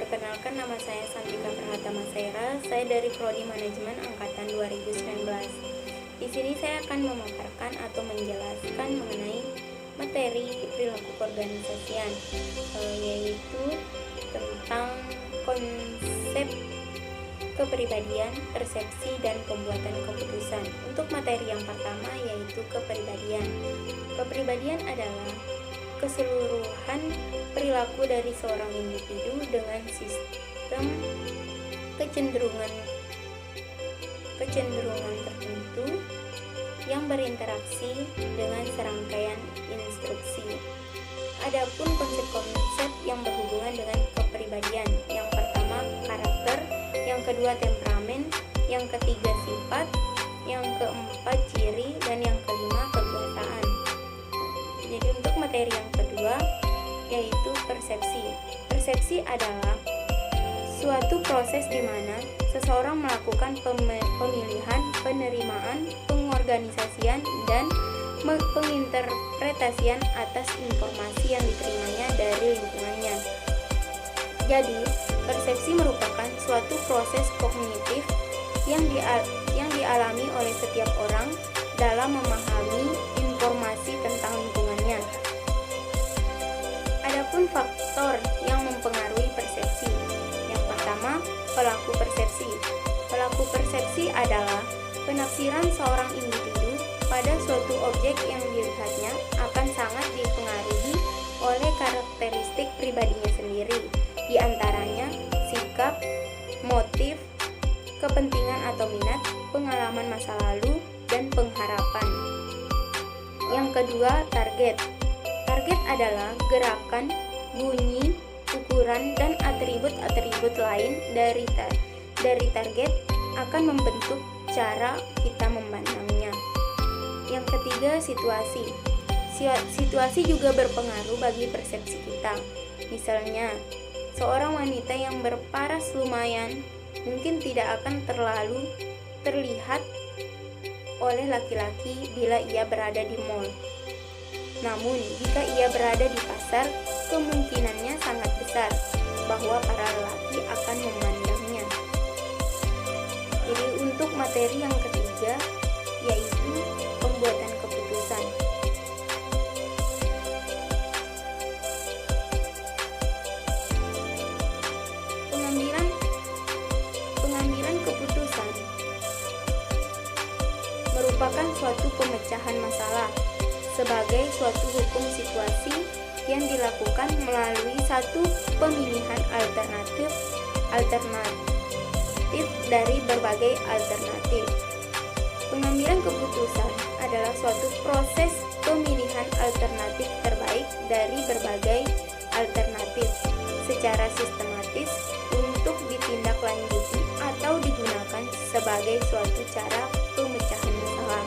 Perkenalkan, nama saya Santika Prahatama Saira. Saya dari Prodi Manajemen Angkatan 2019. Di sini saya akan memaparkan atau menjelaskan mengenai materi perilaku keorganisasian, yaitu tentang konsep kepribadian, persepsi, dan pembuatan keputusan. Untuk materi yang pertama yaitu kepribadian. Kepribadian adalah keseluruhan perilaku dari seorang individu dengan sistem kecenderungan tertentu yang berinteraksi dengan serangkaian instruksi. Adapun konsep-konsep yang berhubungan dengan kepribadian, yang pertama karakter, yang kedua temperamen, yang ketiga sifat, yang keempat ciri, dan yang kelima kebiasaan. Jadi untuk materi yang kedua yaitu persepsi. Persepsi adalah suatu proses di mana seseorang melakukan pemilihan, penerimaan, pengorganisasian, dan penginterpretasian atas informasi yang diterimanya dari lingkungannya. Jadi, persepsi merupakan suatu proses kognitif yang dialami oleh setiap orang dalam memahami informasi tentang lingkungannya. Adapun faktor yang mempengaruhi persepsi. Yang pertama, pelaku persepsi. Pelaku persepsi adalah penafsiran seorang individu pada suatu objek yang dilihatnya akan sangat dipengaruhi oleh karakteristik pribadinya sendiri, di antaranya sikap, motif, kepentingan atau minat, pengalaman masa lalu, dan pengharapan. Yang kedua, target. Target adalah gerakan, bunyi, ukuran, dan atribut-atribut lain dari target akan membentuk cara kita memandangnya. Yang ketiga, situasi. Situasi juga berpengaruh bagi persepsi kita. Misalnya, seorang wanita yang berparas lumayan mungkin tidak akan terlalu terlihat oleh laki-laki bila ia berada di mall. Namun, jika ia berada di pasar, kemungkinannya sangat besar bahwa para lelaki akan memandangnya. Jadi, untuk materi yang ketiga yaitu pembuatan keputusan. Pengambilan keputusan merupakan suatu pemecahan masalah sebagai suatu hukum situasi yang dilakukan melalui satu pemilihan alternatif dari berbagai alternatif. Pengambilan keputusan adalah suatu proses pemilihan alternatif terbaik dari berbagai alternatif secara sistematis untuk ditindaklanjuti atau digunakan sebagai suatu cara pemecahan masalah.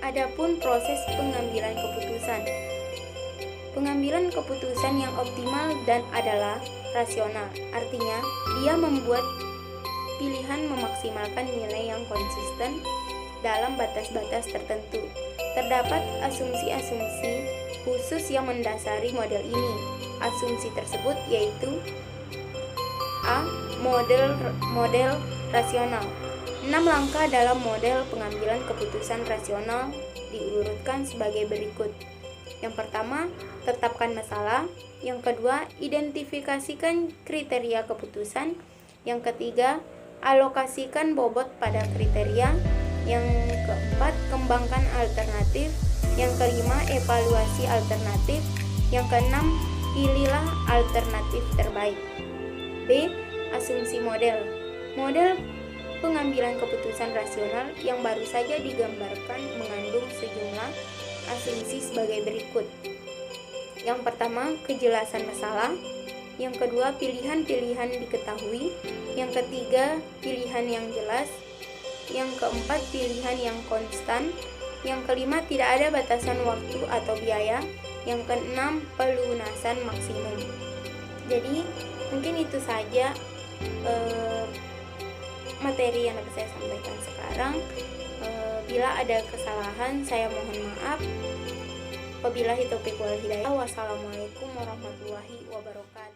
Adapun proses pengambilan keputusan. Pengambilan keputusan yang optimal dan adalah rasional, artinya dia membuat pilihan memaksimalkan nilai yang konsisten dalam batas-batas tertentu. Terdapat asumsi-asumsi khusus yang mendasari model ini. Asumsi tersebut yaitu A. Model rasional. 6 langkah dalam model pengambilan keputusan rasional diurutkan sebagai berikut. Yang pertama, tetapkan masalah. Yang kedua, identifikasikan kriteria keputusan. Yang ketiga, alokasikan bobot pada kriteria. Yang keempat, kembangkan alternatif. Yang kelima, evaluasi alternatif. Yang keenam, pilihlah alternatif terbaik. B. Asumsi model. Model pengambilan keputusan rasional yang baru saja digambarkan mengandung sejumlah asumsi sebagai berikut. Yang pertama, kejelasan masalah. Yang kedua, pilihan-pilihan diketahui. Yang ketiga, pilihan yang jelas. Yang keempat, pilihan yang konstan. Yang kelima, tidak ada batasan waktu atau biaya. Yang keenam, pelunasan maksimum. Jadi, mungkin itu saja materi yang dapat saya sampaikan sekarang. Bila ada kesalahan, saya mohon maaf. Wabillahi taufiq wal hidayah. Wassalamualaikum warahmatullahi wabarakatuh.